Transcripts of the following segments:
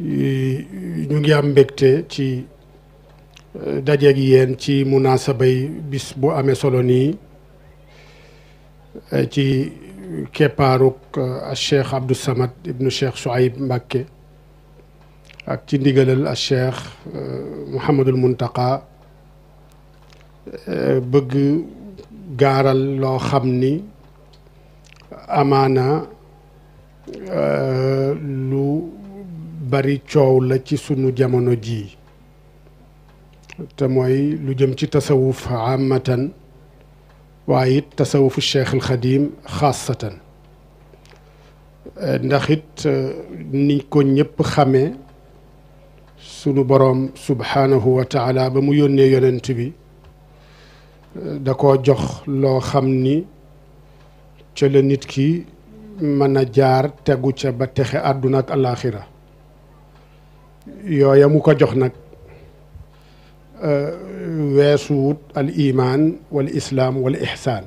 ñu ngi am mbégte ci dajeeg yéen ci munaasabay bis bu amee solo nii ci keppaaruk Cheikh Abdou Samad ibnu Cheikh Souaib Mbacké ak ci ndigalal Cheikh Mouhamadul Muntaqa bëgg gaaral loo xam ni amaana lu bari coow la ci sunu jamono ji te mooy lu jëm ci tasawuf amatan waaye it tasawufu Cheikh al Xadim xaasatan ndax it ni ko ñëpp xamee sunu boroom subhaanahu wa taala ba mu yónnee yonent bi da koo jox loo xam ni ca la nit ki mën a jaar tegu ca ba texe àdduna ak alaaxira yooya mu ko jox nag weesuwut al imaan wal islaam wal ihsaan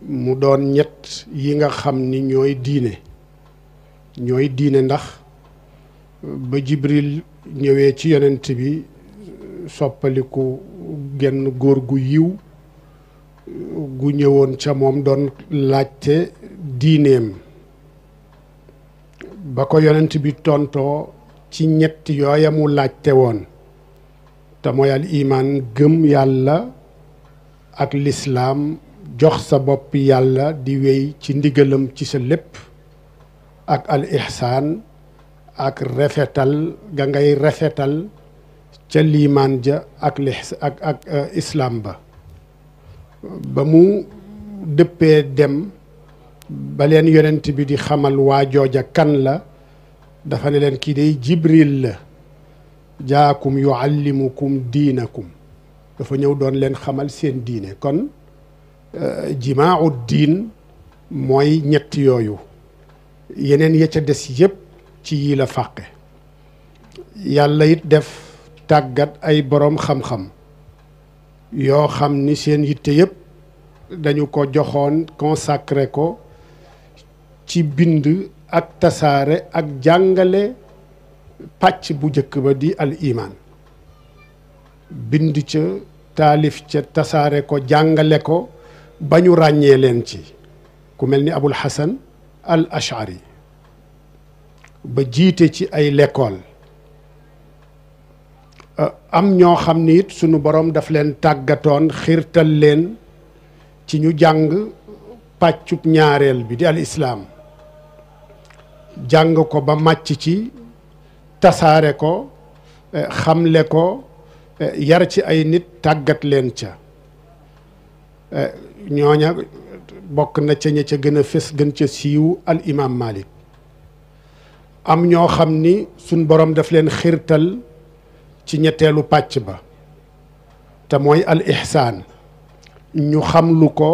mu doon ñett yi nga xam ni ñooy diine ndax ba Jibril ñëwee ci yonent bi soppaliku genn góor gu yiw gu ñëwoon ca moom doon laajte diineem ba ko yonent bi tontoo ci ñett yooya mu laajte woon te mooy al imaan gëm yàlla ak lislaam jox sa bopp yàlla di wéy ci ndigalam ci sa lépp ak al ihsaan ak rafetal ga ngay rafetal ca liimaan ja ak islaam ba mu dëppee dem ba leen yonent bi di xamal waa jooja kan la dafa ne leen kii day Jibril la jaakum yuallimukum diinakum dafa ñëw doon leen xamal seen diine kon jimaau diin mooy ñett yooyu yeneen ya ca des yépp ci yii la fàqe yàlla it def tàggat ay boroom xam-xam yoo xam ni seen yitte yépp dañu ko joxoon consacré ko ci bind ak tasaare ak jàngale pàcc bu njëkk ba di al imaan bind ca taalif ca tasaare ko jàngale ko ba ñu ràññee leen ci ku mel ni Abul Hasan al Ash'ari ba jiite ci ay l'école am ñoo xam ni it sunu borom daf leen tàggatoon xiirtal leen ci ñu jàng pàccub ñaareel bi di al islaam jàng ko ba màcc ci tasaare ko xamle ko yar ci ay nit tàggat leen ca ñooña bokk na ca ña ca gën a fés gën ca siiw al imaam Malik am ñoo xam ni suñ borom daf leen xiirtal ci ñetteelu pàcc ba te mooy al ihsaan ñu xamlu ko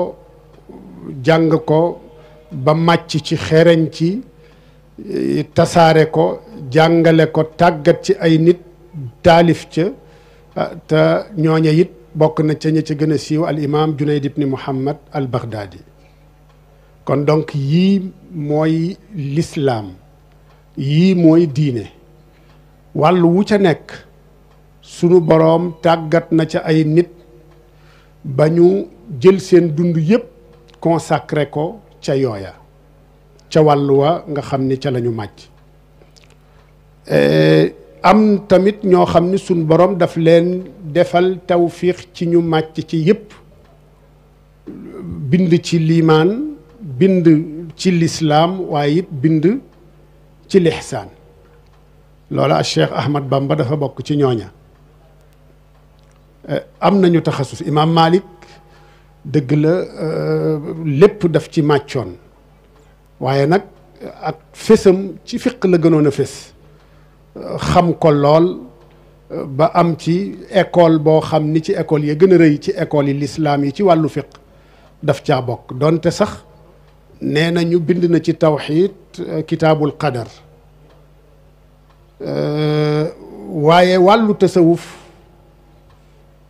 jàng ko ba màcc ci xereñ ci tasaare ko jàngale ko tàggat ci ay nit taalif ca te ñooña it bokk na ca ña ca gën a siiw al imaam Junayd ibni Muhammad al Baghdadi kon donc yii mooy lislaam yii mooy diine wàllu wu ca nekk sunu boroom tàggat na ca ay nit ba ñu jël seen dund yépp consacré ko ca yooya ca wàllu wa nga xam ni ca la ñu màcc am tamit ñoo xam ni sunu boroom daf leen defal tawfiix ci ñu màcc ci yépp bind ci liimaan bind ci lislaam waaye it bind ci lixsaan loola Cheikh Ahmad Bamba dafa bokk ci ñooña am nañu taxasus imaam Malik dëgg la lépp daf ci màccoon waaye nag ak fésam ci fiq la gënoon a fés xam ko lool ba am ci école boo xam ni ci école yi gën a rëy ci école yi lislaam yi ci wàllu fiq daf caa bokk donte sax nee na ñu bind na ci tawxiid kitaabul qadar waaye wàllu tasawuf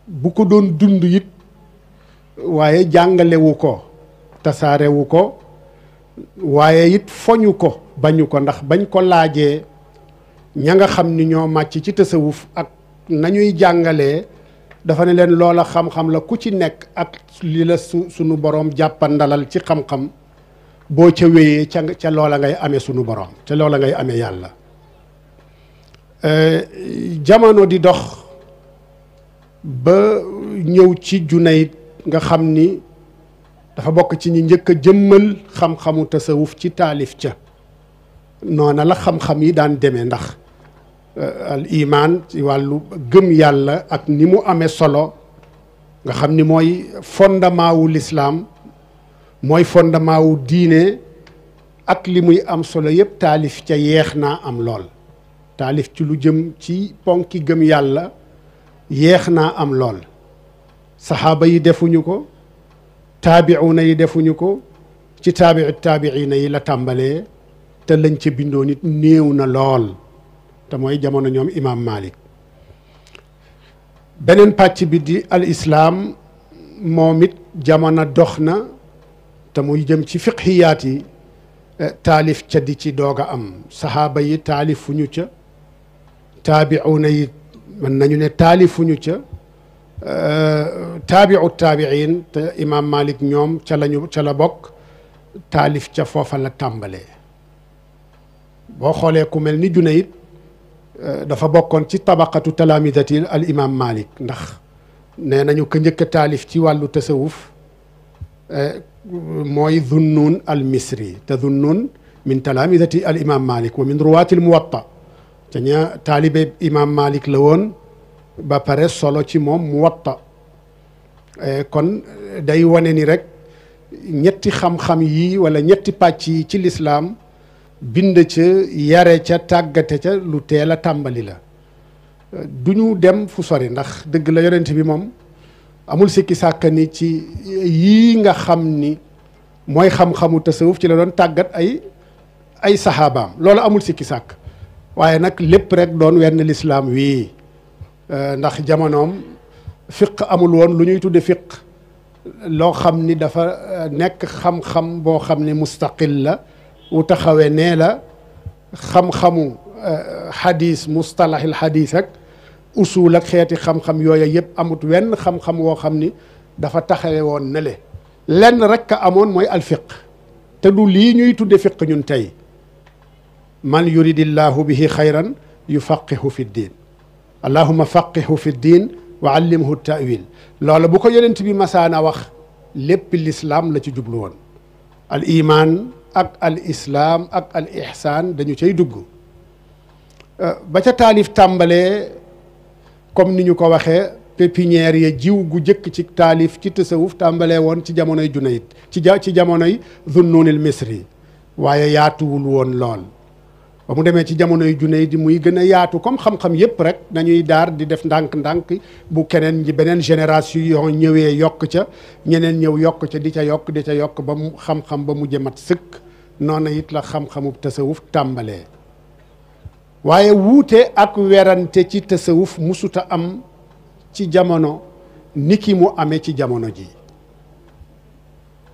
bu ko doon dund it waaye jàngalewu ko tasaarewu ko waaye it foñu ko bañu ko ndax bañ ko laajee ña nga xam ni ñoo màcc ci tasawuf ak nañuy jàngalee dafa ne leen loola xam-xam la ku ci nekk ak li la sunu boroom jàppandalal ci xam-xam boo ca wéyee ca loola ngay amee sunu boroom ca loola ngay amee yàlla. jamono di dox ba ñëw ci Junayd nga xam ni dafa bokk ci ñi njëkk a jëmmal xam-xamu tasawuf ci taalif ca noona la xam-xam yi daan demee ndax al iman ci wàllu gëm yàlla ak ni mu amee solo nga xam ni mooy fondement wu lislaam mooy fondement wu diine ak li muy am solo yëpp taalif ca yeex naa am lool taalif ci lu jëm ci ponki gëm yàlla yeex naa am lool saxaaba yi defuñu ko taabi'una yi defuñu ko ci taabi'ina yi la tàmbalee te lañ ca bindoo nit néew na lool te mooy jamono ñoom imaam Malik beneen pàcc bi di al islaam moom it jamono dox na te muy jëm ci fiqhiyaat yi taalif ca di ci doog a am saxaaba yi taalifuñu ca taabi'una yi mën nañu ne taalifuñu ca taabi'in te imaam Malik ñoom ca la bokk taalif ca foofa la tàmbalee boo xoolee ku mel ni Junayd dafa bokkoon ci tabaqatu talaamidati al imaam Malik ndax nee nañu ko njëkk a taalif ci wàllu tasawuf mooy Zunnun al Misri te Zunnun min talaamidati al imaam Malik wa min ruwaati al Muwatta te ña taalibe imaam Malik la woon ba pare solo ci moom Muwatta kon day wane ni rek ñetti xam-xam yi wala ñetti pàcc yi ci lislaam bind ca yare ca tàggate ca lu teel a tàmbali la du ñu dem fu sori ndax dëgg la yonent bi moom amul sikki sàkka ni ci yii nga xam ni mooy xam-xamu tasawuf ci la doon tàggat ay saxaabaam loolu amul sikki sàkk waaye nag lépp rek doon wenn lislaam wii ndax jamonoom fiq amul woon lu ñuy tudde fiq loo xam ni dafa nekk xam-xam boo xam ni mustaqil la wu taxawee nee la xam-xamu xadis mustalahil xadis ak usul ak xeeti xam-xam yooya yëpp amut wenn xam-xam woo xam ni dafa taxawe woon ne le lenn rek a amoon mooy alfiq te du lii ñuy tudde fiq ñun tey man yuridillahu bihi xayran yufaqihu fi ddin allahuma faqihu fi ddin wa allimhu tawil loola bu ko yonent bi masaana wax lépp lislaam la ci jublu woon al iman ak al islaam ak al ihsaan dañu cay dugg ba ca taalif tàmbalee comme ni ñu ko waxee pépinière ya jiw gu jëkk ci taalif ci tasawuf tàmbalee woon ci jamonoy Junayd ci jamonoy Zunnunil Misri waaye yaatuwul woon lool ba mu demee ci jamonoy Junayd muy gën a yaatu comme xam-xam yépp rek nañuy daar di def ndànk-ndànk bu keneen ñi beneen génération yoo ñëwee yokk ca ñeneen ñëw yokk ca di ca yokk ba mu xam-xam ba mujj mat sëkk noonu it la xam-xamu tasawuf tàmbalee waaye wuute ak werante ci tasawuf musuta am ci jamono ni ki mu amee ci jamono ji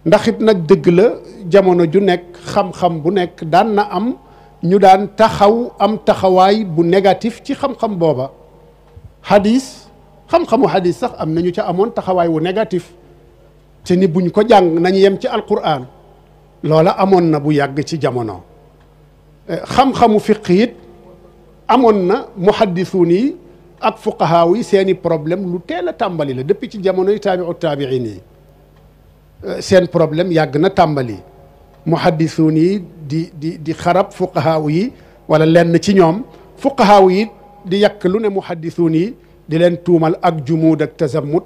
ndax it nag dëgg la jamono ju nekk xam-xam bu nekk daan na am ñu daan am taxawaay bu négatif ci xam-xam booba hadis xam-xamu hadis sax am nañu ca amoon taxawaay wu négatif te ni buñ ko jàng nañu yem ci alquran loola amoon na bu yàgg ci jamono xam-xamu fiq it amoon na muhaddisuun yi ak fuqahaaw yi seeni problème lu teel a tàmbali la depuis ci jamonoy taabi'in yi seen problème yàgg na tàmbali muhaddisuun yi di xarab fuqahaaw yi wala lenn ci ñoom fuqahaaw yi di yàq lu ne muhaddisuun yi di leen tuumal ak jumuud ak tazammut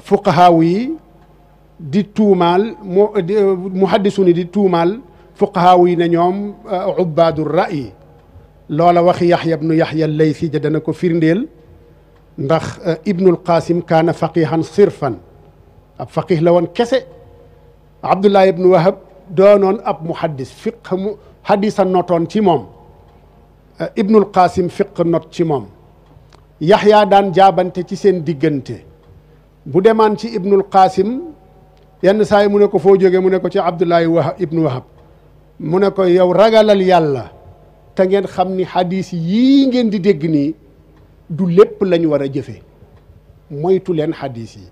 fuqahaaw yi di tuumaal muhaddisuun yi di tuumaal fuqahaaw yi ne ñoom ubbaadu ra'yi loola waxi yaxya bnu yaxya laysi ja dana ko firndeel ndax ibnul qasim kaana faqihan sirfan ab faqih la woon kese abdullah ibnu wahab doonoon ab muhaddis fiq mu hadisa notoon ci moom ibnul qasim fiq not ci moom yaxya daan jaabante ci seen diggante bu demaan ci ibnul qasim yenn saa yi mu ne ko foo jóge mu ne ko ci abdullahi wahab ibnu wahab mu ne ko yow ragalal yàlla te ngeen xam ni xadis yii ngeen di dégg nii du lépp lañ war a jëfe moytu leen xadis yi.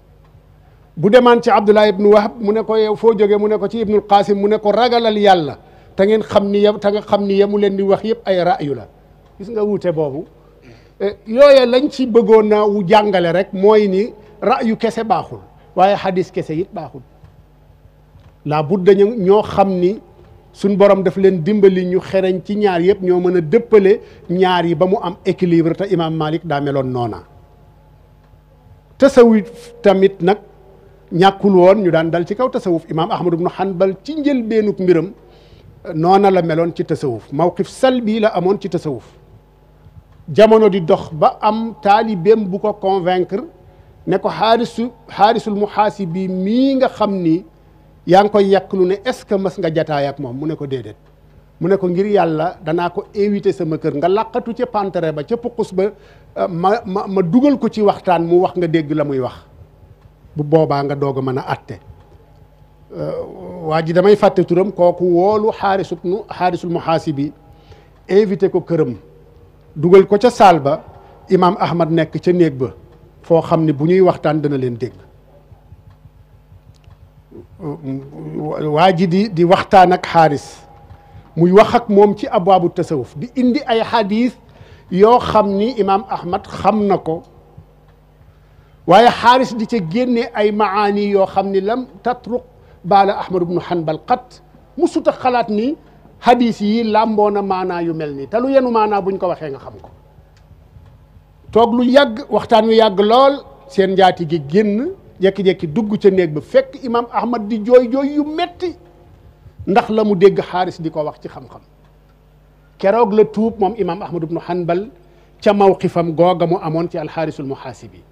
bu demaan ci Abdullah ibnu Wahab mu ne ko yow foo jóge mu ne ko ci Ibnul Qasim mu ne ko ragalal yàlla te ngeen xam ni te nga xam ni yemu leen di wax yëpp ay ra'yu la. gis nga wuute boobu yooye lañ ci bëggoon a wu jàngale rek mooy ni ra'yu kese baaxul waaye xadis kese it baaxul. laa budda ñoo xam ni suñ borom daf leen dimbali ñu xereñ ci ñaar yëpp ñoo mën a dëppale ñaar yi ba mu am équilibre te imaam Malik daa meloon noona. tasawuf tamit nag ñàkkul woon ñu daan dal ci kaw tasawuf imaam Ahmad ibnu Hanbal ci njëlbeenuk mbiram noona la meloon ci tasawuf mawqif salbi la amoon ci tasawuf. jamono di dox ba am taalibeem bu ko convaincre ne ko xaarisul muhaasibi mii nga xam ni yaa ngi koy yàqlu ne est-ce que mas nga jataay ak moom mu ne ko déedéet mu ne ko ngir yàlla danaa ko invité sama kër nga làqatu ca pantere ba ca puqus ba ma dugal ko ci waxtaan mu wax nga dégg la muy wax bu boobaa nga doog a mën a atte waa ji damay fàtte turam kooku woolu xaarisul muhaasibi invité ko këram dugal ko ca saal ba imaam Ahmad nekk ca néeg ba foo xam ne bu ñuy waxtaan dana leen dégg waa ji di waxtaan ak xaaris muy wax ak moom ci abwaabu tasawuf di indi ay xadis yoo xam ni imaam Ahmad xam na ko waaye xaaris di ca génne ay maani yoo xam ni lam tatruq baala Ahmad ibnu Hanbal qat musuta xalaat ni hadis yi làmboona maanaa yu mel nii te lu yenu maanaa buñ ko waxee nga xam ko. toog lu yàgg waxtaan wi yàgg lool seen njaati gi génn jekki-jekki dugg ca néeg ba fekk imaam Ahmad di jooy yu metti ndax la mu dégg xaaris di ko wax ci xam-xam. keroog la tuub moom imaam Ahmad ibnu Hanbal ca mawqifam googa mu amoon ci alxaarisul muhaasibi.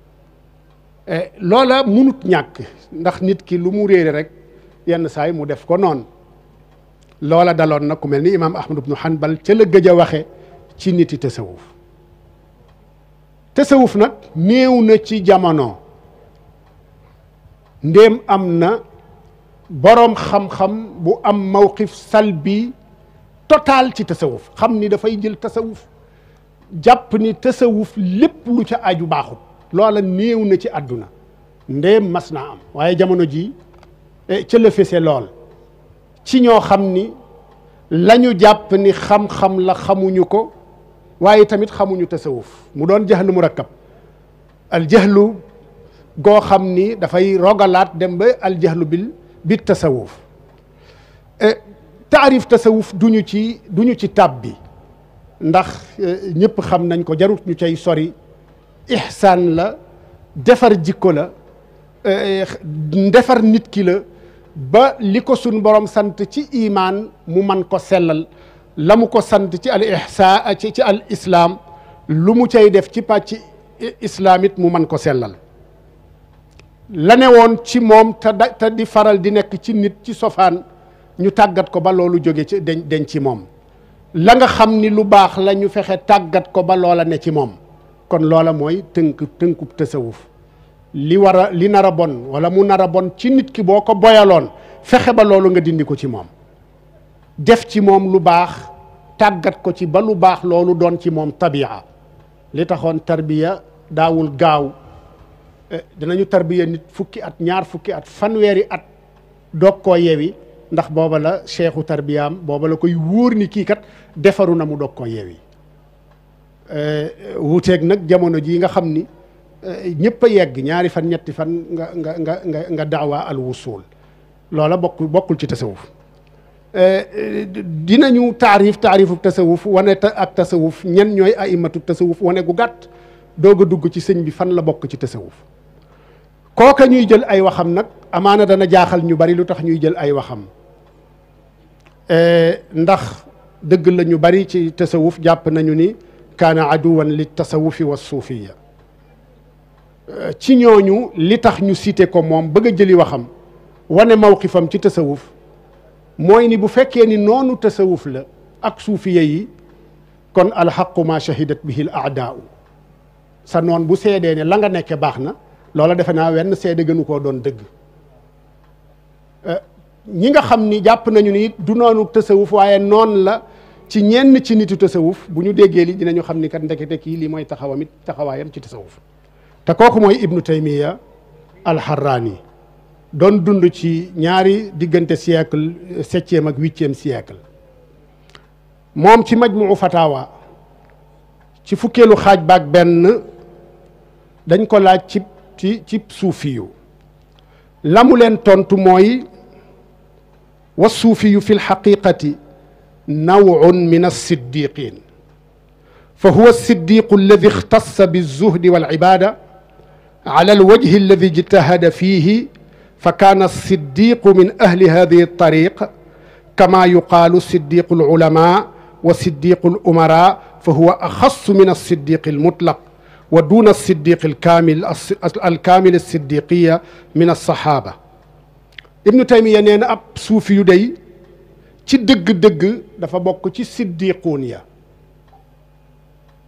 loola munut ñàkk ndax nit ki lu mu réere rek yenn saay mu def ko noonu. loola daloon na ku mel ni imaam Ahmad ibnu Hanbal ca la gëj a waxe ci niti tasawuf. tasawuf nag néew na ci jamono ndéem am na boroom xam-xam bu am mawqif salbi total ci tasawuf xam ni dafay jël tasawuf jàpp ni tasawuf lépp lu ca aju baaxut. loola néew na ci àdduna ndéem mas naa am waaye jamono ji ca la fese lool ci ñoo xam ni lañu jàpp ni xam-xam la xamuñu ko waaye tamit xamuñu tasawuf mu doon jahlu murakkab al jahlu goo xam ni dafay rogalaat dem ba al jahlu bi tasawuf. taarif tasawuf duñu ci tàbbi ndax ñëpp xam nañ ko jarut ñu cay sori. ihsaan la defar jikko la defar nit ki la ba li ko suñ borom sant ci imaan mu man ko sellal la mu ko sant ci al ihsaa ci al islaam lu mu cay def ci pàcc islaam it mu man ko sellal la ne woon ci moom te di faral di nekk ci nit ci sofaan ñu tàggat ko ba loolu jóge ci deñ ci moom la nga xam ni lu baax la ñu fexe tàggat ko ba loola ne ci moom kon loola mooy tënkub tasawuf li nar a bon wala mu nar a bon ci nit ki boo ko boyaloon fexe ba loolu nga dindi ko ci moom def ci moom lu baax tàggat ko ci ba lu baax loolu doon ci moom tabia li taxoon tarbiya daawul gaaw dinañu tarbiya nit fukki at ñaar fukki at fanweeri at doog koo yewi ndax booba la cheikhu tarbiyaam booba la koy wóor ni kii kat defaru na mu doog koo yewi wuuteeg nag jamono jii nga xam ni ñëpp a yegg ñaari fan ñetti fan nga daawaa al wusul loola bokkul ci tasawuf dinañu taarifu tasawuf wane ak tasawuf ñen ñooy aimatu tasawuf wane gu gàtt doog a dugg ci sëñ bi fan la bokk ci tasawuf kooka ñuy jël ay waxam nag amaana dana jaaxal ñu bari lu tax ñuy jël ay waxam ndax dëgg la ñu bari ci tasawuf jàpp nañu ni kaana aduwan li tasawufi wa suufiya ci ñooñu li tax ñu cité ko moom bëgg a jëli waxam wane mawqifam ci tasawuf mooy ni bu fekkee ni noonu tasawuf la ak suufiya yi kon alxaqu ma shahidat bihi al aadaau sa noon bu seedee ne la nga nekke baax na loola defe naa wenn seede gënu koo doon dëgg ñi nga xam ni jàpp nañu ni du noonu tasawuf waaye noon la ci ñenn ci nitu tasawuf bu ñu déggee li dinañu xam ni kat ndekete kii lii mooy taxawaayam ci tasawuf te kooku mooy ibnu taymiya al-Harrani doon dund ci ñaari diggante siècle 7e ak 8e siècle moom ci majmuu fatawa ci fukkeelu xaaj baak benn dañ ko laaj ci suufiyu la mu leen tontu mooy wa suufiyu fi lxaqiqati nawun min alsiddiqin fa huwa alsiddiqu alladi ixtassa bilzuhdi walcibada ala alwajhi alladi ijtahada fihi fa kaana alsiddiqu min ahli hadihi altariq kama yuqaalu siddiqu alulama wa siddiqu alumara fa huwa axassu min alsiddiqi almutlaq wa duna alsiddiqi alkaamil alsiddiqiya min alsaxaaba ibnu taymiya nee na ab suufi yu day ci dëgg-dëgg dafa bokk ci siddiquun ya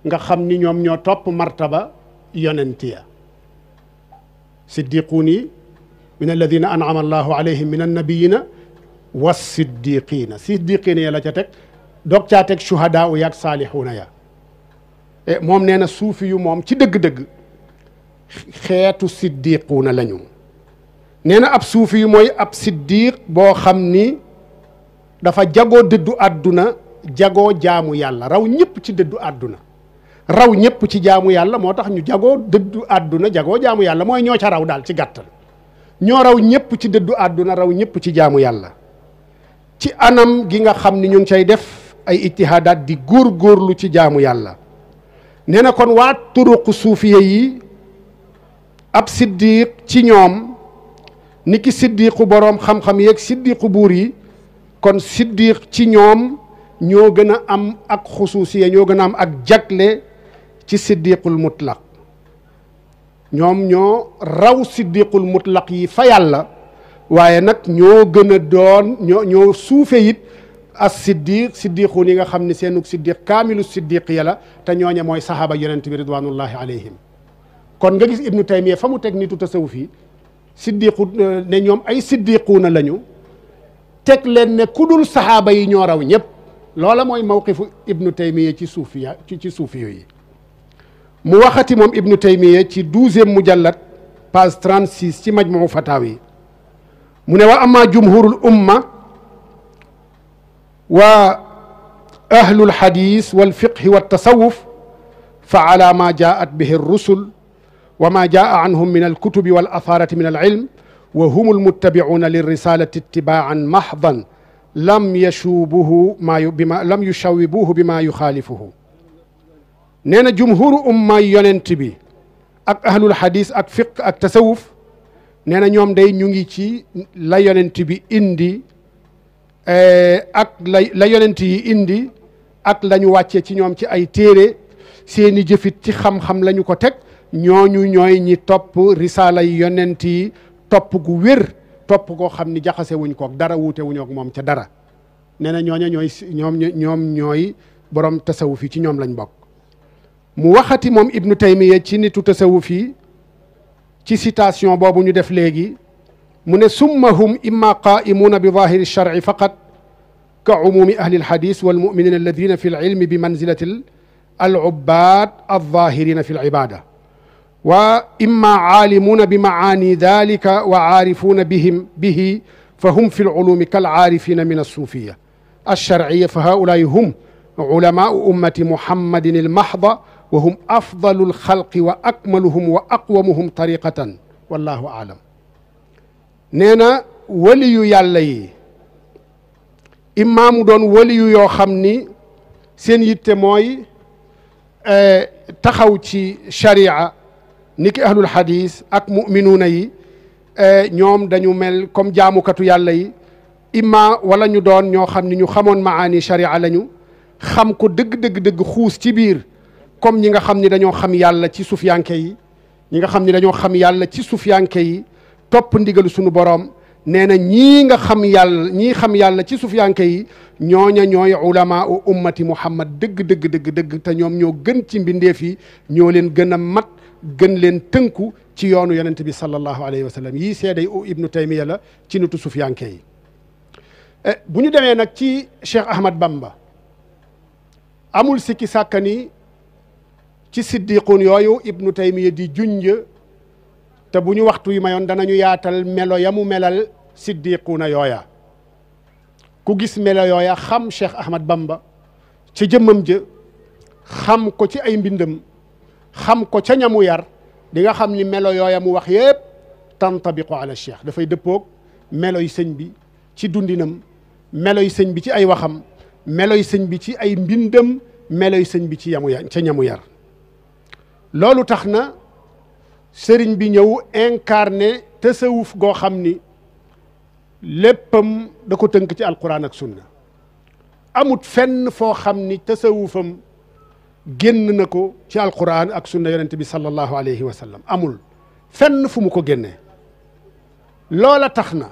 nga xam ni ñoom ñoo topp martaba yonent ya siddiquun yi min alladina an'ama allahu alayhim min annabiyina wa siddiqina siddiqina ya la ca teg doog caa teg shuhadaa u yaag saalihuuna ya moom nee na suufi yu moom ci dëgg-dëgg xeetu siddiquuna lañu nee na ab suufi yu mooy ab siddiq boo xam ni dafa jagoo dëddu àdduna jagoo jaamu yàlla raw ñëpp ci dëddu àdduna raw ñëpp ci jaamu yàlla moo tax ñu jagoo dëddu àdduna jagoo jaamu yàlla mooy ñoo ca raw daal ci gàttal ñoo raw ñëpp ci dëddu àdduna raw ñëpp ci jaamu yàlla ci anam gi nga xam ni ñu ngi cay def ay ijtihaadaat di góor-góorlu ci jaamu yàlla nee na kon waa turuq suufiye yi ab siddiq ci ñoom ni ki siddiqu boroom xam-xam yeeg siddiqu buur yi kon siddiq ci ñoom ñoo gën a am ak xusuusiya ñoo gën a am ak jagle ci siddiqul mutlaq ñoom ñoo raw siddiqul mutlaq yi fa yàlla waaye nag ñoo gën a doon ñoo suufe it as siddiquun yi nga xam ne seenug siddiq kaamilu siddiq ya la te ñooñe mooy sahaaba yonent bi ridwanullahi alayhim kon nga gis ibnu taymiya fa mu teg nitu tasawuf yi siddiqu ne ñoom ay siddiquuna lañu teg leen ne ku dul sahaaba yi ñoo raw ñëpp loola mooy mawqifu ibnu taymiya ci suufiya ci suufiyo yi mu waxati moom ibnu taymiya ci 12e mujallad page 36 ci majmuu fatawi mu ne wa amma jumhurul umma wa ahlul hadis wal fiqhi wat tasawuf fa ala ma jaat bihi rusul wa ma jaa anhum min al kutubi wal atharati min al ilm wa hum al muttabi'una lir risalati ittiba'an mahdan lam yashubuhu lam yushawwibuhu bima yukhalifuhu nee na jumhuru umma yonent bi ak ahlul hadis ak fiqh ak tasawuf nee na ñoom day ñu ngi ci la yonent bi indi ak la yonent yi indi ak la ñu wàccee ci ñoom ci ay téere seeni jëfit ci xam-xam la ñu ko teg ñooñu ñooy ñi topp risaala yi yonent yi topp gu wér topp koo xam ni jaxase wuñ kook dara wuute wuñu ak moom ca dara nee na ñooña ñoom ñooy borom tasawuf yi ci ñoom lañ bokk mu waxati moom ibnu taymiya ci nitu tasawuf yi ci citation boobu ñu def léegi mu ne summa hum imma qaa'imuuna bi zaahiri sharci faqat ka umumi ahli alhadis walmuminina alladina fi lilmi bi manzilati alubbaad alzahirina fi alibada wa imma aalimuuna bi maani dalika wa aarifuuna bihi fa hum fi lulumi kalaarifina min alsuufiya alsharciya fa haulaai hum ulamaau ummati muhammadin almahda wa hum afdalu alxalqi wa akmaluhum wa aqwamuhum tariqatan wallahu aalam nee na waliyu yàlla yi imaamu doon waliyu yoo xam ni seen yitte mooy taxaw ci sharia ni ki ahlul hadis ak muminuuna yi ñoom dañu mel comme jaamukatu yàlla yi imma wala ñu doon ñoo xam ni ñu xamoon maani sharia lañu xam ko dëgg xuus ci biir comme ñi nga xam ni dañoo xam yàlla ci sufiyanke yi ñi nga xam ni dañoo xam yàlla ci sufiyanke yi topp ndigalu sunu boroom nee na ñii xam yàlla ci sufiyanke yi ñooña ñooy ulama u ummati muhammad dëgg te ñoom ñoo gën ci mbindeef yi ñoo leen gën a mat gën leen tënku ci yoonu yonent bi sallallahu alayhi wa sallam yii seeday u ibnu taymiya la ci nitu sufiyanke yi bu ñu demee nag ci cheikh ahmad bamba amul sikki sàkka ni ci siddiquun yooyu ibnu taymiya di junj te bu ñu waxtu yi mayoon danañu yaatal melo ya mu melal siddiquuna yooya ku gis melo yooya xam Cheikh Ahmad Bamba ci jëmmam jë xam ko ci ay mbindam xam ko ca ñamu yar di nga xam ni melo yooya mu wax yépp tantabiqu ala cheikh dafay dëppoog meloy sëñ bi ci dundinam meloy sëñ bi ci ay waxam meloy sëñ bi ci ay mbindam meloy sëñ bi ci ca ñamu yar loolu tax na sëriñ bi ñëw incarné tasawuf goo xam ni léppam da ko tënk ci alquran ak sunna amut fenn foo xam ni tasawufam génn na ko ci alquran ak sunna yonent bi sallallahu alayhi wa sallam amul fenn fu mu ko génnee loola tax na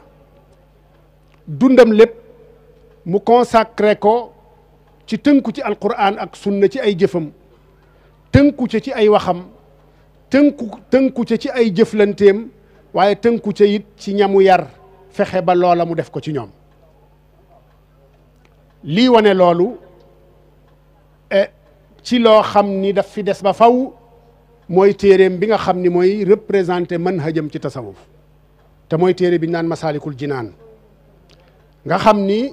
dundam lépp mu consacré ko ci tënku ci alquran ak sunna ci ay jëfam tënku ca ci ay waxam tënku ca ci ay jëflanteem waaye tënku ca it ci ñamu yar fexe ba loola mu def ko ci ñoom lii wane loolu ci loo xam ni daf fi des ba faw mooy téeréem bi nga xam ni mooy représenté manhajam ci tasawuf te mooy téere bi ñu naan masaalikul jinaan nga xam ni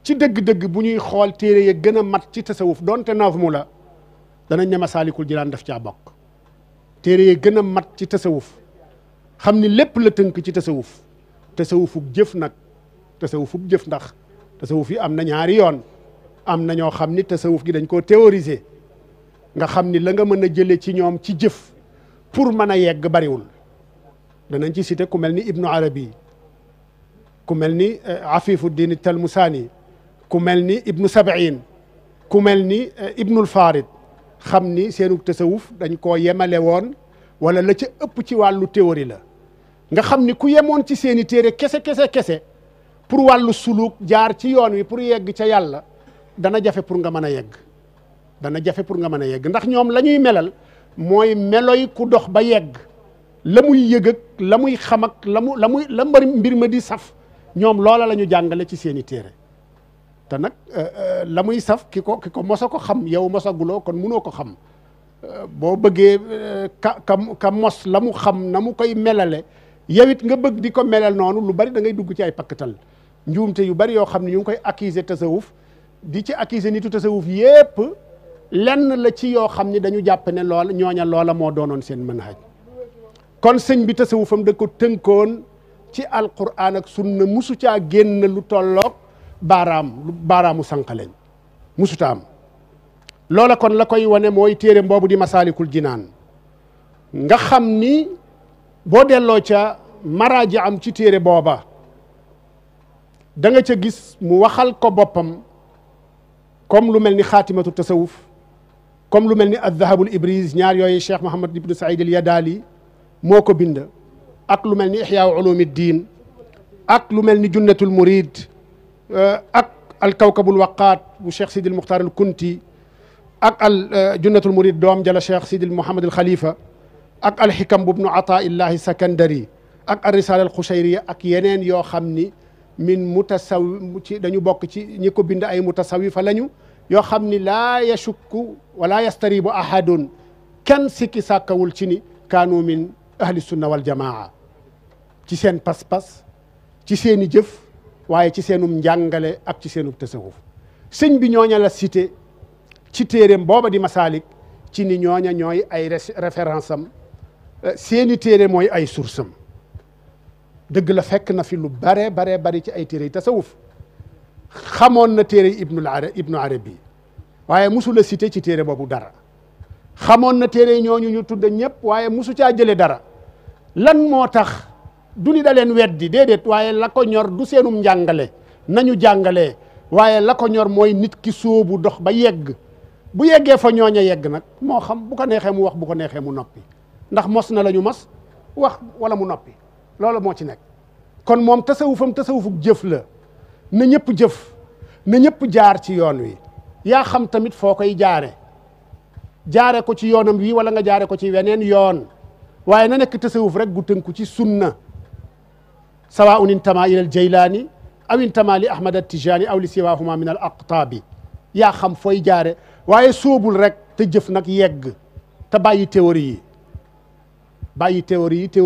ci dëgg-dëgg bu ñuy xool téere ya gën a mat ci tasawuf donte nazmu la danañ ne masaalikul jinaan daf caa bokk téere ya gën a mat ci tasawuf xam ni lépp la tënk ci tasawufub jëf nag tasawufub jëf ndax tasawuf yi am na ñaari yoon am na ñoo xam ni tasawuf gi dañ koo théoriser nga xam ni la nga mën a jële ci ñoom ci jëf pour mën a yegg bariwul danañ ci cité ku mel ni ibnu arabi ku mel ni afifuddin talmusaani ku mel ni ibnu sabain ku mel ni ibnul farid xam ni seenu tasawuf dañ koo yemale woon wala la ca ëpp ci wàllu théorie la nga xam ni ku yemoon ci seeni téere kese pour wàllu suluk jaar ci yoon wi pour yegg ca yàlla dana jafe pour nga mën a yegg ndax ñoom la ñuy melal mooy meloy ku dox ba yegg la muy yëg ak la muy xam ak la mbir ma di saf ñoom loola la ñu jàngale ci seeni téere te nag la muy saf ki ko mosa ko xam yow mosaguloo kon munoo ko xam boo bëggee ka mos la mu xam na mu koy melale yow it nga bëgg di ko melal noonu lu bari da ngay dugg ci ay pakkatal njuumte yu bari yoo xam ne ñu ngi koy accuser tasawuf di ci accuser nitu tasawuf yépp lenn la ci yoo xam ni dañu jàpp ne ñooña loola moo doonoon seen manhaj kon sëñ bi tasawufam da ko tënkoon ci alquran ak sunna musu caa génn lu tolloog baaraamu sànqaleñ musuta am loola kon la koy wane mooy téere boobu di masaalikul jinaan nga xam ni boo delloo ca maraaji am ci téere booba da nga ca gis mu waxal ko boppam comme lu mel ni xaatimatu tasawuf comme lu mel ni addahabul ibris ñaar yooyu cheikh mohamad ibnu saïd al yadaali moo ko bind ak lu mel ni ihyaa ulumi diin ak lu mel ni junnatul murid ak al kawkabul waqaat bu cheikh sidil muxtaar al kunti ak al junnatul murid doom jala cheikh sidil mohamad al xalifa ak al xikam bu ibnu ataa illahi sakandari ak al risala al xushayriya ak yeneen yoo xam ni min mutasawi ci dañu bokk ci ñi ko bind ay mutasawifa lañu yoo xam ni laa yashukku wala yastaribu ahadun kenn sikki sàkkawul ci ni kaanu min ahli sunna wal jamaa ci seen pas-pas ci seeni jëf waaye ci seenum njàngale ak ci seenum tasawuf sëñ bi ñooña la cité ci téeréem booba di masaalik ci ni ñooña ñooy ay référence am seeni téere mooy ay source am dëgg la fekk na fi lu bare bari ci ay téere yi tasawuf xamoon na téere yi ibnu arabi waaye musu la cité ci téere boobu dara xamoon na téere ñooñu ñu tudd ñëpp waaye musu caa jële dara lan moo tax du ni da leen weddi déedéet waaye la ko ñor du seenum njàngale nañu jàngalee waaye la ko ñor mooy nit ki sóobu dox ba yegg bu yeggee fa ñooña yegg nag moo xam bu ko neexee mu wax bu ko neexee mu noppi ndax mos na la ñu mos wax wala mu noppi loolu moo ci nekk kon moom tasawufuk jëf la na ñëpp jëf na ñëpp jaar ci yoon wi yaa xam tamit foo koy jaare ko ci yoonam wi wala nga jaare ko ci weneen yoon waaye na nekk tasawuf rek gu tënku ci sunna sawaun intama ila al jaylaani aw intama li ahmad at tijani aw li siwahuma min al aqtaabi yaa xam fooy jaare waaye sóobul rek te jëf nag yegg te bàyyi théorie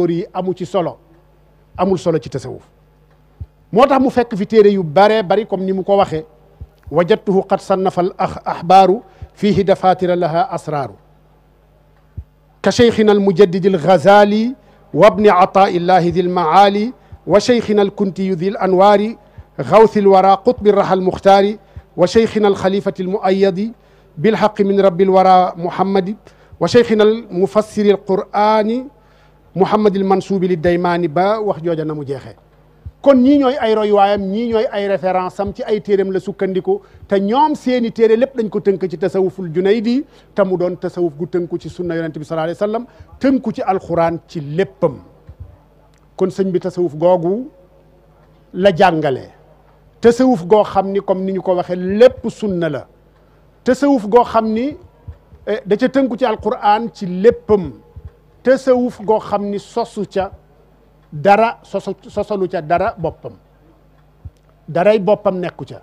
yi amu ci solo amul solo ci tasawuf moo tax mu fekk fi téere yu bare bari comme ni mu ko waxee wajadtuhu qad sannafa al ahbaaru fihi dafatira laha asraaru ka cheikhina al mujaddidi al ghazali wa bni ataillahi di l maali wa cheikhina al kuntiyu di l anwaari gawthi l wara qutbi raha al muxtaari wa cheikhina al xalifati al muayyadi bilhaqi min rabbi l wara muhammadi wa cheikhina al mufassiri al qur'ani muhammadil mansuubi li daymaani ba wax jooja na mu jeexee kon ñii ñooy ay royuwaayam ñii ñooy ay référence am ci ay téeréem la sukkandiku te ñoom seeni téere lépp dañ ko tënk ci tasawuful junaydi te mu doon tasawuf gu tënku ci sunna yonente bi sallallahu alayhi wa sallam tënku ci alquran ci léppam kon sëñ bi tasawuf googu la jàngale tasawuf goo xam ni comme ni ñu ko waxee lépp sunna la tasawuf goo xam ni da ca tënku ci alquran ci léppam tasawuf goo xam ni sosu ca dara sosalu ca dara boppam daray boppam nekku ca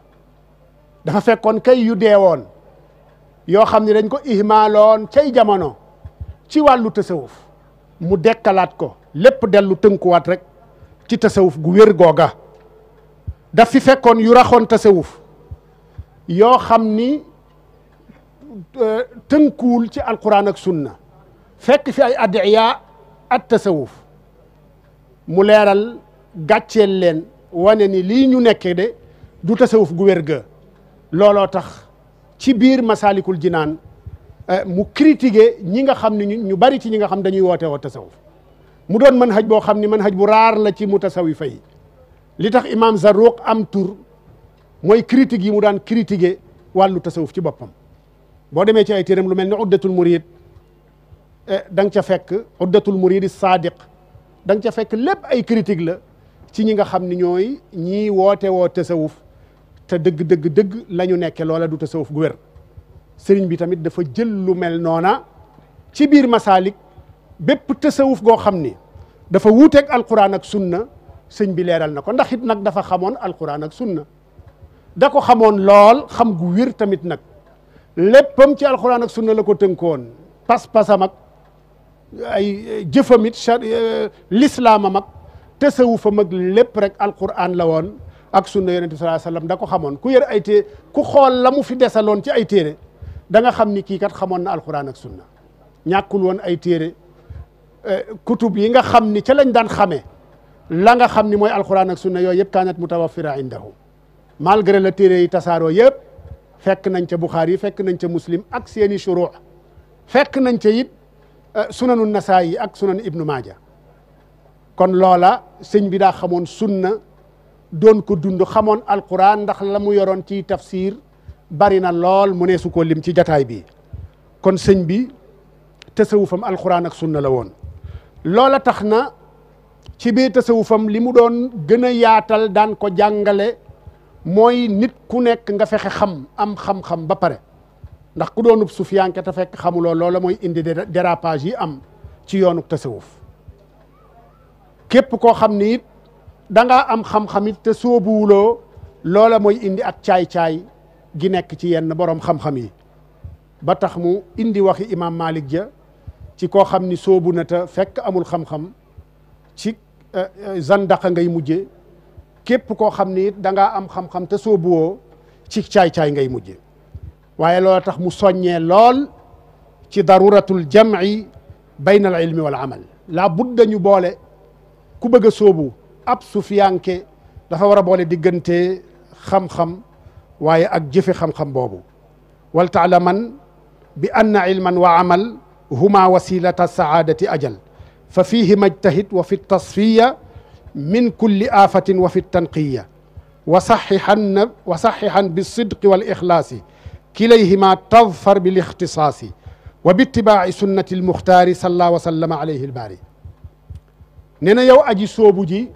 dafa fekkoon kay yu deewoon yoo xam ni dañ ko ihmaaloon cay jamono ci wàllu tasawuf mu dekkalaat ko lépp dellu tënkuwaat rek ci tasawuf gu wér googa daf fi fekkoon yu raxoon tasawuf yoo xam ni tënkuwul ci alquran ak sunna fekk fi ay adiya at tasawuf mu leeral gàcceel leen wane ni lii ñu nekkee de du tasawuf gu wér ga looloo tax ci biir masalikul jinaan mu critiqué ñi nga xam ne ñu bari ci ñi nga xam dañuy woote woo tasawuf mu doon manhaj boo xam ni manhaj bu raar la ci mutasawifa yi li tax imam Zarruq am tur mooy critique yi mu daan critiqué wàllu tasawuf ci boppam boo demee ci ay téeram lu mel ni uddatul murid da nga ca fekk uddatul murid sadiq da nga ca fekk lépp ay critique la ci ñi nga xam ni ñooy ñii woote woo tasawuf te dëgg la ñu nekke loola du tasawuf gu wér sëriñ bi tamit dafa jël lu mel noona ci biir masalik bépp tasawuf goo xam ni dafa wuuteeg alquran ak sunna sëñ bi leeral na ko ndax it nag dafa xamoon alquran ak sunna da ko xamoon lool xam gu wér tamit nag léppam ci alquran ak sunna la ko tënkoon pas-pasam ak ay jëfamit lislaamam ak tasawufam ak lépp rek alquran la woon ak sunna yonent bi sallallahu alayhi wasallam da ko xamoon ku yër ay téere ku xool la mu fi desaloon ci ay téere da nga xam ni kii kat xamoon na alquran ak sunna ñàkkul woon ay téere kutub yi nga xam ni ca lañ daan xamee la nga xam ni mooy alquran ak sunna yooyu yëpp kaanat mutawaffira indahu malgré la téere yi tasaaroo yëpp fekk nañ ca Bukhari fekk nañ ca Muslim ak seeni shuruu fekk nañ ca it sunanu Nasaayi ak sunan Ibnu Maaja kon loola sëñ bi daa xamoon sunna doon ko dund xamoon alquran ndax la mu yoroon ci tafsir bari na lool mu ne su ko lim ci jataay bi kon sëñ bi tasawufam alquran ak sunna la woon loola tax na ci biir tasawufam li mu doon gën a yaatal daan ko jàngale mooy nit ku nekk nga fexe xam am xam-xam ba pare ndax ku doonub sufiyanke te fekk xamuloo loola mooy indi dérapage yi am ci yoonu tasawuf képp koo xam ni it dangaa am xam-xam it te soobuwuloo loola mooy indi ak caay-caay gi nekk ci yenn boroom xam-xam yi ba tax mu indi waxi imam Malik ja ci koo xam ni soobu na te fekk amul xam-xam ci zandaqa ngay mujje képp koo xam ni it dangaa am xam-xam te soobuwoo ci caay-caay ngay mujje waaye loola tax mu soññee lool ci daruratul jam'i bayna al ilmi wal amal la budda ñu boole ku bëgg a soobu ab sufiyanke dafa war a boole diggante xam-xam waaye ak jëfe xam-xam boobu wal taalaman bi anna ilman wa amal huma wasilata saadati ajal fa fihi majtahid wa fi tasfiya min kulli afatin wa fi tanqiya wa saxihan bisidqi wal ixlaasi kilayhima tadfar bil ixtisaasi wa bitibaaci sunnati almuxtaari salla wa sallama alayhi albaari nee na yow aji soobu ji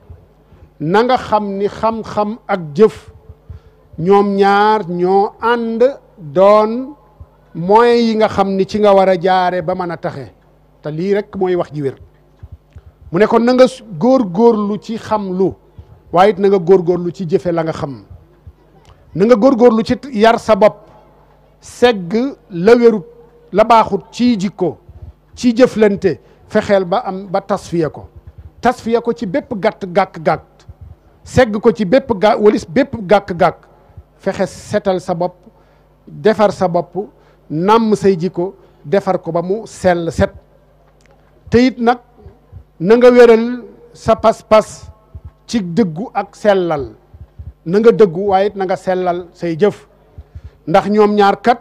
na nga xam ni xam-xam ak jëf ñoom ñaar ñoo ànd doon moyens yi nga xam ni ci nga war a jaare ba mën a taxe te lii rek mooy wax ji wér mu ne kon na nga góorgóorlu ci xam lu waaye it na nga góorgóorlu ci jëfe la nga xam na nga góorgóorlu ci yar sa bopp segg la wérut la baaxut ci jikko ci jëflante fexeel ba am ba tasfiya ko ci bépp gàkk-gàkk segg ko ci bépp walis bépp gàkk-gàkk fexe setal sa bopp defar sa bopp nàmm say jikko defar ko ba mu sell set te it nag na nga wéral sa pas-pas ci dëggu ak sellal na nga dëggu waaye it na nga sellal say jëf ndax ñoom ñaar kat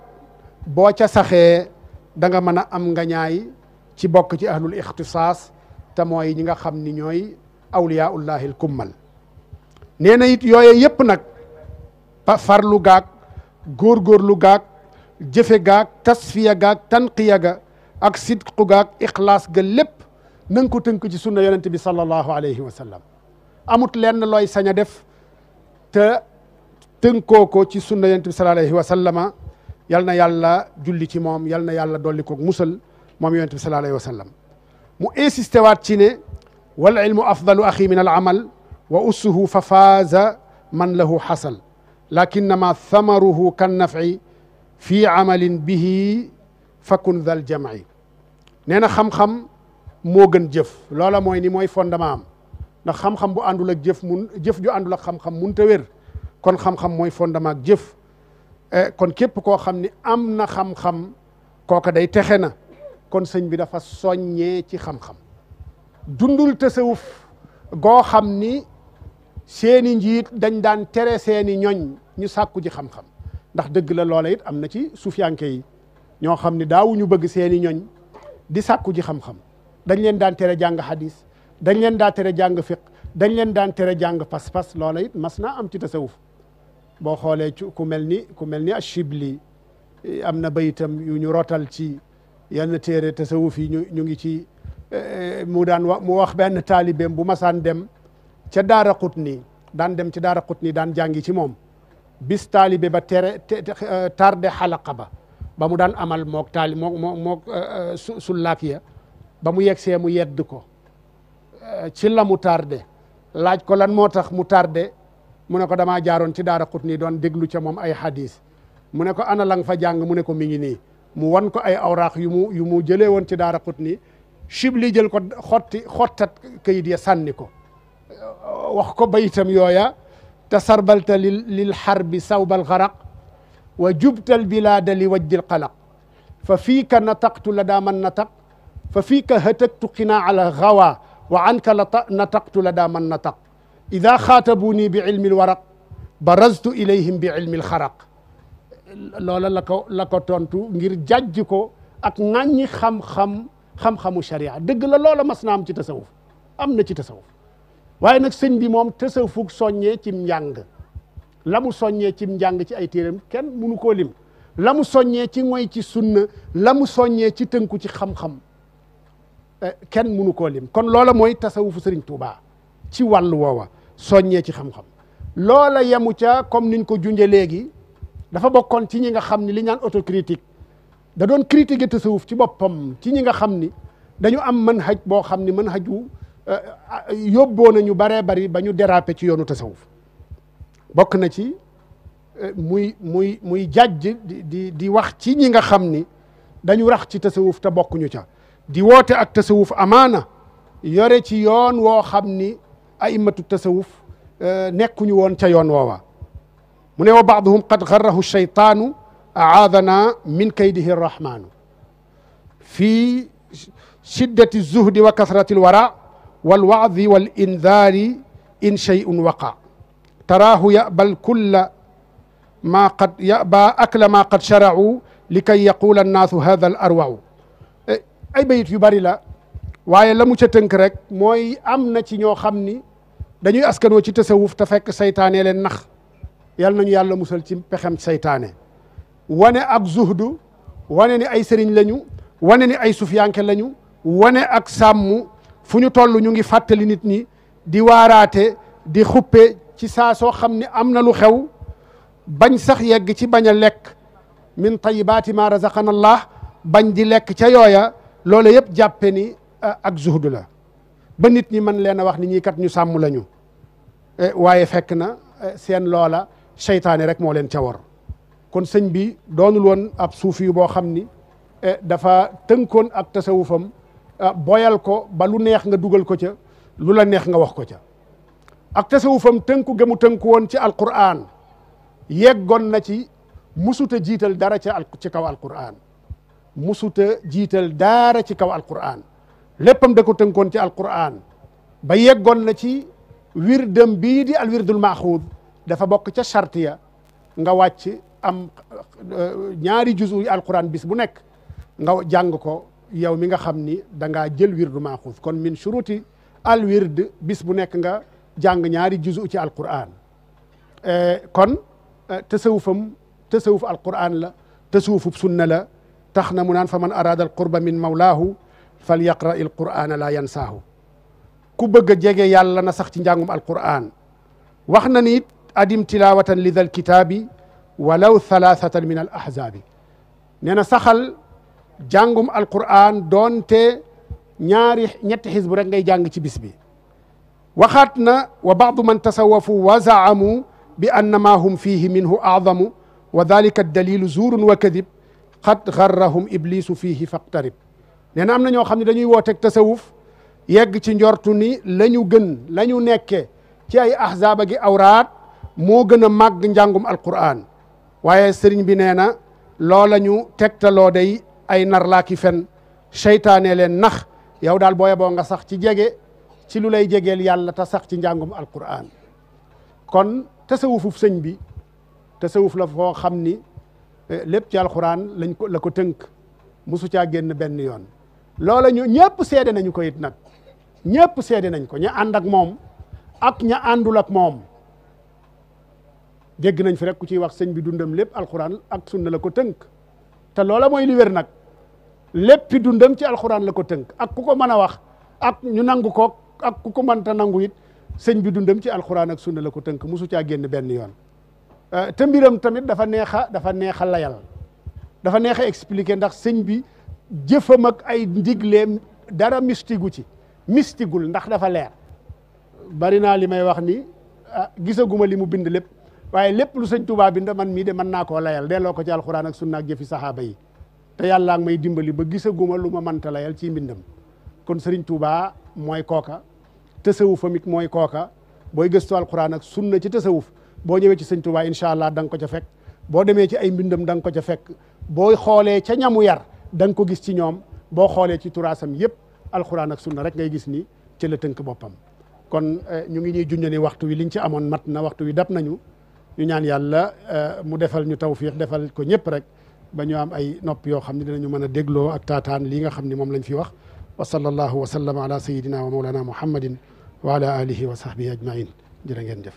boo ca saxee da nga mën a am nga ñaay ci bokk ci ahlul ixtisaas te mooy ñi nga xam ni ñooy awliyaullahi al kummal nee na it yooye yépp nag farlu gaag góorgóorlu gaag jëfe gaag tasfiya gaag tanqiya ga ak sidqu gaag ixlaas ga lépp na nga ko tënk ci sunna yonente bi sallallahu alayhi wa sallam amut lenn looy sañ a def te tënkoo ko ci sunna yonente bi sallallahu alayhi wa sallama yal na yàlla julli ci moom yal na yàlla dolli ko musal moom yonente bi sallallahu alayhi wa sallam mu insisté waat ci ne wal ilmu afdalu axi min al amal wa ussuhu fa faaza man lahu xasal lakinnama thamaruhu kan nafci fi amalin bihi fakun dhal jamci nee na xam-xam moo gën jëf loola mooy ni mooy fondement am ndax xam-xam bu àndul ak jëf ju àndul ak xam-xam mun ta wér kon xam-xam mooy fondement ak jëf kon képp koo xam ni am na xam-xam kooka day texe na kon sëñ bi dafa soññee ci xam-xam dundul tasawuf goo xam ni seeni njiit dañ daan tere seeni ñoñ ñu sàkku ji xam-xam ndax dëgg la loola it am na ci suufiyanke yi ñoo xam ni daawuñu bëgg seeni ñoñ di sàkku ji xam-xam dañ leen daan tere jàng hadis dañ leen daan tere jàng fiq dañ leen daan tere jàng pas-pas loola it mas naa am ci tasawuf boo xoolee ci ku mel ni Ashibli am na bayitam yu ñu rotal ci yenn téere tasawuf yi ñu ngi ci mu wax benn taalibeem bu masaan dem ca Daara Qutni daan dem ci Daara Qutni daan jàngi ci moom bis taalibe ba tarde xalaqa ba mu daan amal mook sullaak ya ba mu yegsee mu yedd ko ci la mu tardé laaj ko lan moo tax mu tardé mu ne ko damaa jaaroon ci Daara Qutni doon déglu ca moom ay hadis mu ne ko ana lang fa jàng mu ne ko mi ngi nii mu wan ko ay awraax yu mu jëlee woon ci Daara Qutni Shibli jël ko xottat kayit ya sànni ko wax ko bayitam yooya tasarbalta lil harbi sawbal gharaq wa jubtal bilada li wajjil qalaq fa fiika nataqtu la daa man nataq fa fiika hataktu qinaa ala gawa wa anka nataqtu la daa man nataq ida xaatabuni bi ilmi lwaraq baraztu ilayhim bi ilmi lxaraq loola la ko tontu ngir jàjj ko ak ŋàññi xam-xamu sharia dëgg la loola mas na am ci tasawuf am na ci tasawuf waaye nag sëñ bi moom tasawuf soññee cim njàng la mu soññee cim njàng ci ay téeram kenn munu koo lim la mu soññee ci ngoy ci sunna la mu soññee ci tënku ci xam-xam kenn munu koo lim kon loola mooy tasawufu sëriñ Tuubaa ci wàllu woowa soññee ci xam-xam loola yemu ca comme niñ ko junje léegi dafa bokkoon ci ñi nga xam ni li ñaan autocritique da doon critiquer tasawuf ci boppam ci ñi nga xam ni dañu am manhaj boo xam ni manhaju yóbboo nañu baree bari ba ñu déraper ci yoonu tasawuf bokk na ci muy jàjj di wax ci ñi nga xam ni dañu rax ci tasawuf te bokkuñu ca di woote ak tasawuf amaana yore ci yoon woo xam ni a'immatu tasawuf nekkuñu woon ca yoon woowa mu ne wa baaduhum qad garrahu shaytaanu aadana min kaydihi arrahmanu fi shiddati zuhdi wa kasrati alwara walwaadi walindaari in shay'un waqa taraahu yabal kulla ma qad yaba akla ma qad shara'u likay yaqula annaasu hada al arwau ay bayit yu bari la waaye la mu ca tënk rek mooy am na ci ñoo xam ni dañuy askanoo ci tasawuf te fekk saytaane leen nax yal nañu yàlla musal ci pexem saytaane wane ak zuhdu wane ni ay sëriñ lañu wane ni ay sufiyanke lañu wane ak sàmm fu ñu toll ñu ngi fàttali nit ñi di waaraate di xuppe ci saa soo xam ne am na lu xew bañ sax yegg ci bañ a lekk min tayibaati ma razaqana allah bañ di lekk ca yooya loolu yëpp jàppe ni ak zuhdu la ba nit ñi mën leen a wax ni ñii kat ñu sàmm lañu waaye fekk na seen loola seytaane rek moo leen ca war kon sëñ bi doonul woon ab suufi yu boo xam ni dafa tënkoon ak tasawufam boyal ko ba lu neex nga dugal ko ca lu la neex nga wax ko ca ak tasawufam tënku gëmu tënku woon ci alquran yeggoon na ci musuta jiital dara ci kaw alquran musuta jiital dara ci kaw alquran léppam da ko tënkoon ci alquran ba yeggoon na ci wirdam bii di al wirdul maaxuud dafa bokk ca chartiya nga wàcc am ñaari juzu yi alquran bis bu nekk nga jàng ko yow mi nga xam ni da ngaa jël wirdu maaxuud kon min shuruti al wird bis bu nekk nga jàng ñaari juzu ci alquran kon tasawuf alquran la tasawufub sunna la tax na mu naan fa man arada al qurba min mawlaahu fal yaqra il qur'ana la yansaahu ku bëgg a jege yàlla na sax ci njàngum alquran wax na ni it adim tilawatan li dal kitaabi walaw thalathatan min al ahzaabi nee na saxal jàngum alquran doonte ñetti xisbu rek ngay jàng ci bis bi waxaat na wa baadu man tasawafu wa zaamu bi anna ma hum fihi minhu aadamu wa dalika dalilu zuurun wa kadib qad garrahum iblisu fihi faqtarib nee na am na ñoo xam ne dañuy wooteeg tasawuf yegg ci njortu ni la ñu gën la ñu nekke ci ay ahzaaba gi awraat moo gën a màgg njàngum alquran waaye sëriñ bi nee na loola ñu tegtaloo day ay nar laa ki fen seytaane leen nax yow daal booye boo nga sax ci jege ci lu lay jegeel yàlla te sax ci njàngum alquran kon tasawufuf sëñ bi tasawuf la foo xam ni lépp ci alquran la ko tënk musu caa génn benn yoon loola ñu ñëpp seede nañu ko it nag ñëpp seede nañ ko ña ànd ak moom ak ña àndul ak moom dégg nañ fi rek ku ciy wax sëñ bi dundam lépp alquran ak sunna la ko tënk te loola mooy li wér nag léppi dundam ci alquran la ko tënk ak ku ko mën a wax ak ñu nangu ko ak ku ko mënta nangu it sëñ bi dundam ci alquran ak sunna la ko tënk musu caa génn benn yoon te mbiram tamit dafa neex a layal dafa neex a expliquer ndax sëñ bi jëfam ak ay ndigleem dara mistigu ci mistigul ndax dafa leer bari naa li may wax ni gisaguma li mu bind lépp waaye lépp lu sëñ Tuubaa bind man mii de mën naa koo layal delloo ko ci alxuraan ak sunna ak jëfi saxaaba yi te yàlla ak may dimbali ba gisaguma lu ma mënta layal ci mbindam kon sëriñ Tuubaa mooy kooka tasawufam it mooy kooka booy gëstu alxuraan ak sunna ci tasawuf boo ñëwee ci sëñ Tuubaa incha allah da nga ko ca fekk boo demee ci ay mbindam da nga ko ca fekk boo xoolee ca ñamu yar da nga ko gis ci ñoom boo xoolee ci turaasam yëpp alxuraan ak sunna rek ngay gis ni ci la tënk boppam kon ñu ngi ñuy junj ni waxtu wi liñ ci amoon mat na waxtu wi dab nañu ñu ñaan yàlla mu defal ñu tawfiix defal ko ñëpp rek ba ñu am ay nopp yoo xam ne dinañu mën a dégloo ak taataan lii nga xam ne moom lañ fi wax wa sallallahu wa sallama ala sayidina wa mawlana muhammadin wa ala alihi wa sahbihi ajmain jërë ngeen jëf